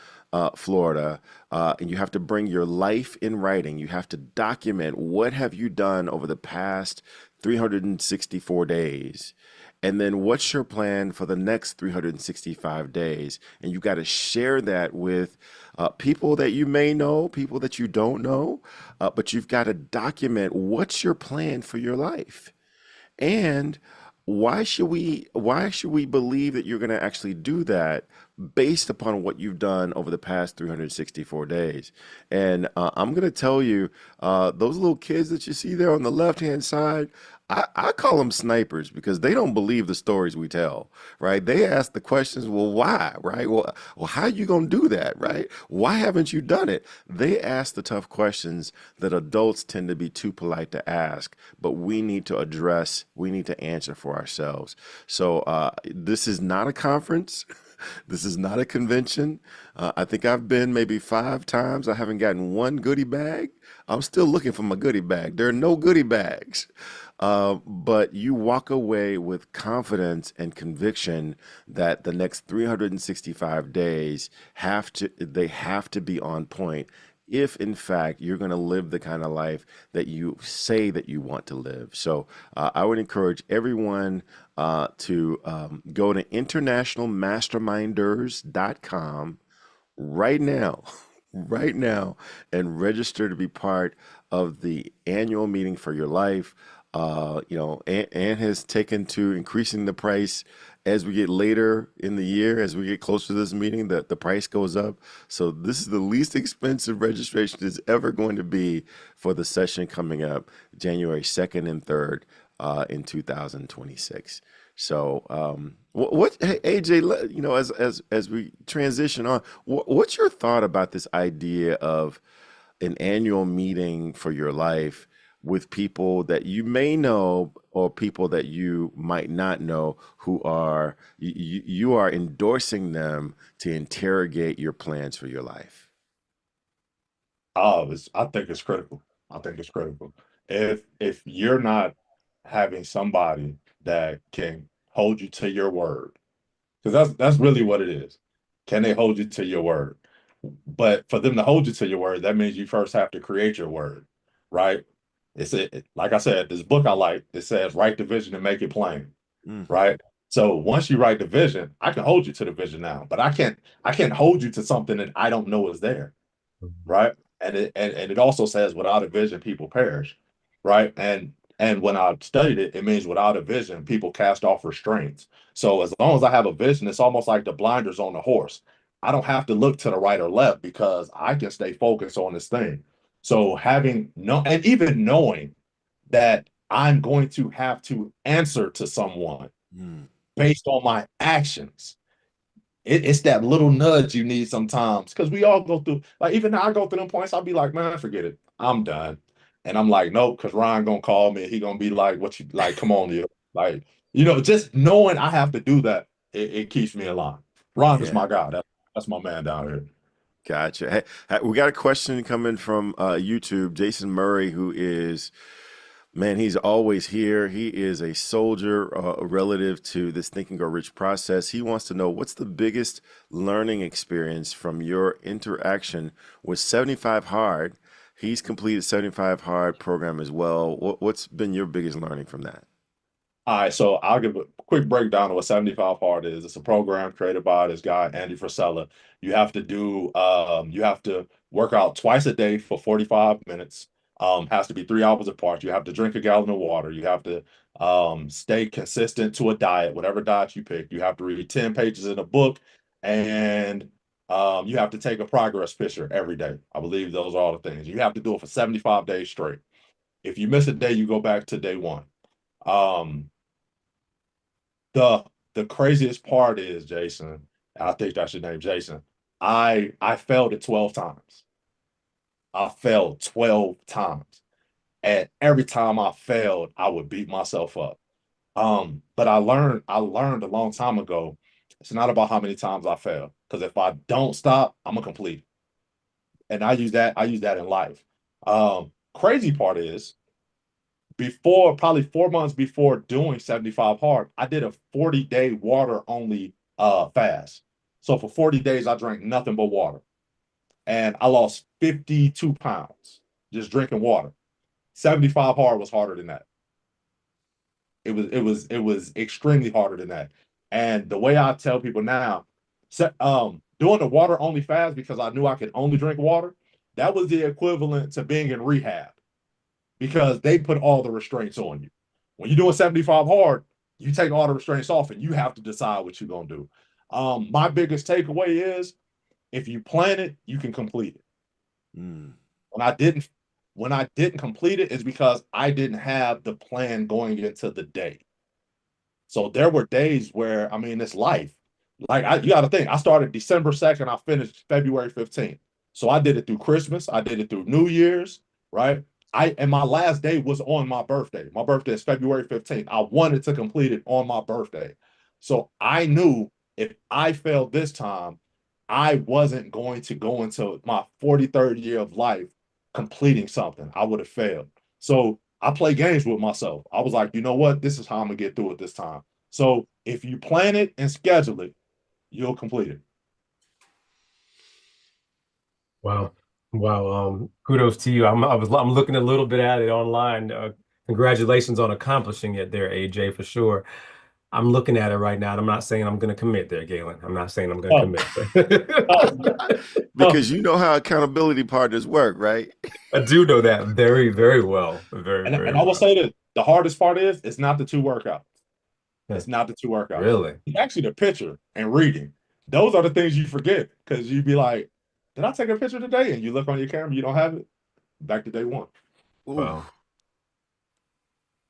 Florida, and you have to bring your life in writing. You have to document what have you done over the past 364 days. And then what's your plan for the next 365 days? And you got to share that with people that you may know, people that you don't know, but you've got to document what's your plan for your life. And why should we believe that you're going to actually do that based upon what you've done over the past 364 days? And I'm going to tell you, those little kids that you see there on the left-hand side, I call them snipers because they don't believe the stories we tell, right? They ask the questions, well, why, right? Well, how are you going to do that, right? Why haven't you done it? They ask the tough questions that adults tend to be too polite to ask, but we need to answer for ourselves. So this is not a conference. This is not a convention. I think I've been maybe 5 times. I haven't gotten one goodie bag. I'm still looking for my goodie bag. There are no goodie bags. But you walk away with confidence and conviction that the next 365 days have to be on point if in fact you're going to live the kind of life that you say that you want to live. So I would encourage everyone to go to internationalmasterminders.com right now, right now, and register to be part of the annual meeting for your life. Ann has taken to increasing the price as we get later in the year, as we get closer to this meeting, the price goes up. So this is the least expensive registration is ever going to be for the session coming up January 2nd and 3rd in 2026. So, hey, AJ, as we transition on, what's your thought about this idea of an annual meeting for your life with people that you may know or people that you might not know who are you are endorsing them to interrogate your plans for your life? Oh, I think it's critical. I think it's critical. If you're not having somebody that can hold you to your word, because that's really what it is. Can they hold you to your word? But for them to hold you to your word, that means you first have to create your word, right? Like I said, this book I like, it says write the vision and make it plain, Mm. right? So once you write the vision, I can hold you to the vision now, but I can't hold you to something that I don't know is there, right? And it also says without a vision, people perish, right? And when I studied it, it means without a vision, people cast off restraints. So as long as I have a vision, it's almost like the blinders on the horse. I don't have to look to the right or left because I can stay focused on this thing. So having no, and even knowing that I'm going to have to answer to someone Mm. based on my actions, It's that little nudge you need sometimes because we all go through, like, even now I go through them points, I'll be like, man, forget it. I'm done. And I'm like, nope, because Ryan gonna call me and he gonna be like, what you like, come on, you like, just knowing I have to do that, it keeps me in line. Ron is Yeah. my guy. That's my man down here. Gotcha. Hey, we got a question coming from YouTube. Jason Murray, who is, man, he's always here. He is a soldier relative to this Think and Grow Rich process. He wants to know what's the biggest learning experience from your interaction with 75 Hard. He's completed 75 Hard program as well. What's been your biggest learning from that? All right, so I'll give a quick breakdown of what 75 Hard is. It's a program created by this guy, Andy Frisella. You have to work out twice a day for 45 minutes. Has to be 3 hours apart. You have to drink a gallon of water. You have to stay consistent to a diet, whatever diet you pick. You have to read 10 pages in a book, and you have to take a progress picture every day. I believe those are all the things. You have to do it for 75 days straight. If you miss a day, you go back to day one. Um, the the craziest part is, Jason, I think that's your name, Jason. I failed it 12 times. I failed 12 times. And every time I failed, I would beat myself up. But I learned a long time ago, it's not about how many times I fail. Because if I don't stop, I'm gonna complete. And I use that in life. Crazy part is before, probably 4 months before doing 75 hard, I did a 40-day water only fast. So for 40 days, I drank nothing but water. And I lost 52 pounds just drinking water. 75 hard was harder than that. It was extremely harder than that. And the way I tell people now, doing the water only fast because I knew I could only drink water, that was the equivalent to being in rehab because they put all the restraints on you. When you're doing 75 hard, you take all the restraints off and you have to decide what you're gonna do. My biggest takeaway is if you plan it, you can complete it. Mm. When I didn't when I didn't complete it is because I didn't have the plan going into the day. So there were days where, I mean, it's life. You got to think, I started December 2nd, I finished February 15th. So I did it through Christmas, I did it through New Year's, right? And my last day was on my birthday. My birthday is February 15th. I wanted to complete it on my birthday. So I knew if I failed this time, I wasn't going to go into my 43rd year of life completing something. I would have failed. So I play games with myself. I was like, you know what? This is how I'm gonna get through it this time. So if you plan it and schedule it, you'll complete it. Wow. Wow. Kudos to you. I'm looking a little bit at it online. Congratulations on accomplishing it there, AJ, for sure. I'm looking at it right now, and I'm not saying I'm going to commit there, Galen. I'm not saying I'm going to Oh, commit oh, there. oh. Because you know how accountability partners work, right? I do know that very, very well. Very, And very I will well. say that the hardest part is it's not the two workouts. Yeah, It's not the two workouts. really? It's actually the picture and reading. Those are the things you forget because you'd be like, did I take a picture today? And you look on your camera, you don't have it. Back to day one. Ooh. Wow.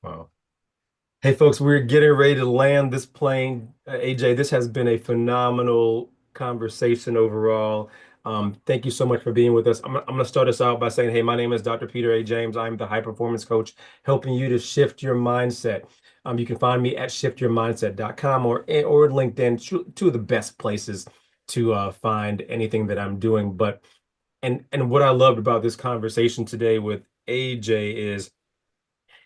Wow. Hey, folks, we're getting ready to land this plane. AJ, this has been a phenomenal conversation overall. Thank you so much for being with us. I'm going to start us out by saying, hey, my name is Dr. Peter A. James. I'm the high performance coach helping you to shift your mindset. You can find me at shiftyourmindset.com or LinkedIn, two of the best places to find anything that I'm doing. And what I loved about this conversation today with AJ is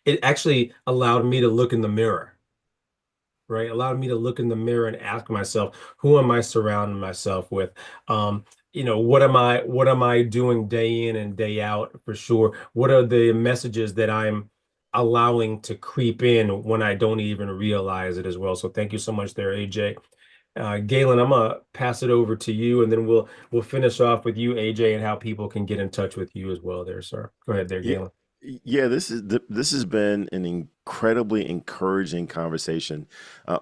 it actually allowed me to look in the mirror, right? Allowed me to look in the mirror and ask myself, who am I surrounding myself with? What am I doing day in and day out for sure? What are the messages that I'm allowing to creep in when I don't even realize it as well? So thank you so much there, AJ. Galen, I'm gonna pass it over to you, and then we'll finish off with you, AJ, and how people can get in touch with you as well there, sir. Go ahead there, Yeah, Galen. yeah. This has been an incredibly encouraging conversation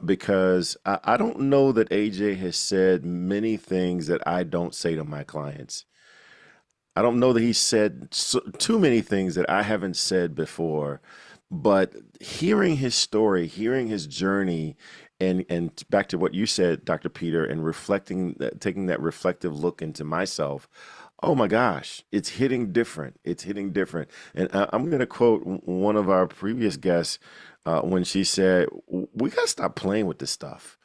because I don't know that AJ has said many things that I don't say to my clients. I don't know that he said too many things that I haven't said before, But hearing his story, hearing his journey, and back to what you said, Dr. Peter, and reflecting, taking that reflective look into myself. Oh my gosh, it's hitting different. It's hitting different. And I'm going to quote one of our previous guests when she said, "We got to stop playing with this stuff.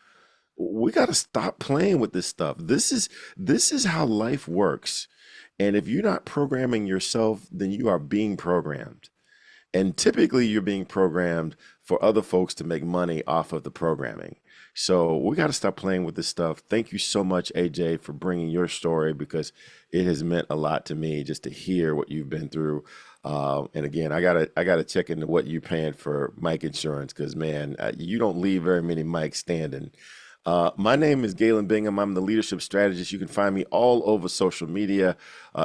We got to stop playing with this stuff. This is how life works. And if you're not programming yourself, then you are being programmed." And typically, you're being programmed for other folks to make money off of the programming. So we got to stop playing with this stuff. Thank you so much, AJ, for bringing your story because it has meant a lot to me just to hear what you've been through. And again, I gotta check into what you're paying for mic insurance because man, you don't leave very many mics standing. My name is Galen Bingham. I'm the leadership strategist. You can find me all over social media,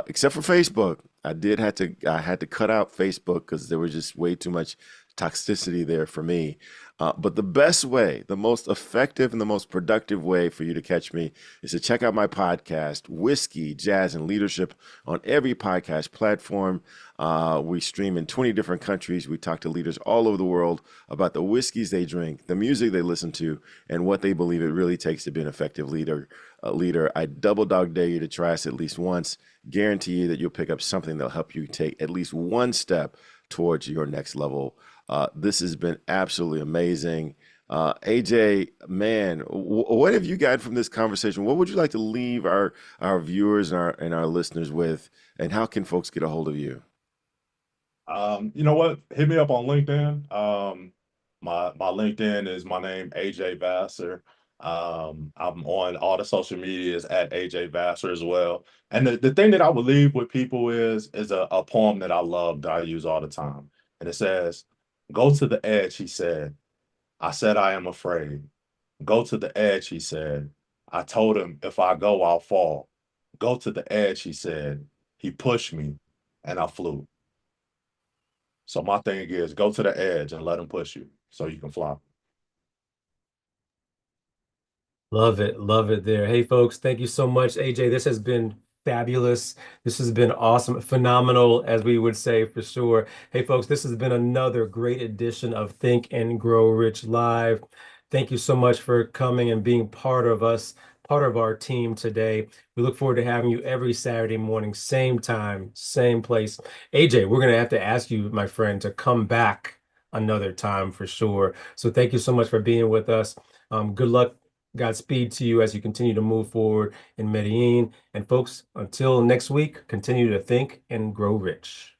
except for Facebook. I had to cut out Facebook because there was just way too much toxicity there for me. But the best way, the most effective and the most productive way for you to catch me is to check out my podcast, Whiskey, Jazz, and Leadership, on every podcast platform. We stream in 20 different countries. We talk to leaders all over the world about the whiskeys they drink, the music they listen to, and what they believe it really takes to be an effective leader. I double dog dare you to try us at least once. Guarantee you that you'll pick up something that'll help you take at least one step towards your next level. This has been absolutely amazing. AJ, man, what have you gotten from this conversation? What would you like to leave our viewers and our listeners with? And how can folks get a hold of you? You know what? Hit me up on LinkedIn. My LinkedIn is my name, AJ Vassar. I'm on all the social medias at AJ Vassar as well. And the thing that I would leave with people is a poem that I love that I use all the time. And it says, "Go to the edge," he said. I said, "I am afraid." "Go to the edge," he said. I told him, "If I go, I'll fall." "Go to the edge," he said. He pushed me and I flew. So my thing is go to the edge and let them push you so you can fly. Love it there. Hey, folks, thank you so much, AJ. This has been fabulous. This has been awesome, phenomenal, as we would say for sure. Hey, folks, this has been another great edition of Think and Grow Rich Live. Thank you so much for coming and being part of us, part of our team today. We look forward to having you every Saturday morning, same time, same place. AJ, we're going to have to ask you, my friend, to come back another time for sure. So thank you so much for being with us. Good luck. Godspeed to you as you continue to move forward in Medellin. And folks, until next week, continue to think and grow rich.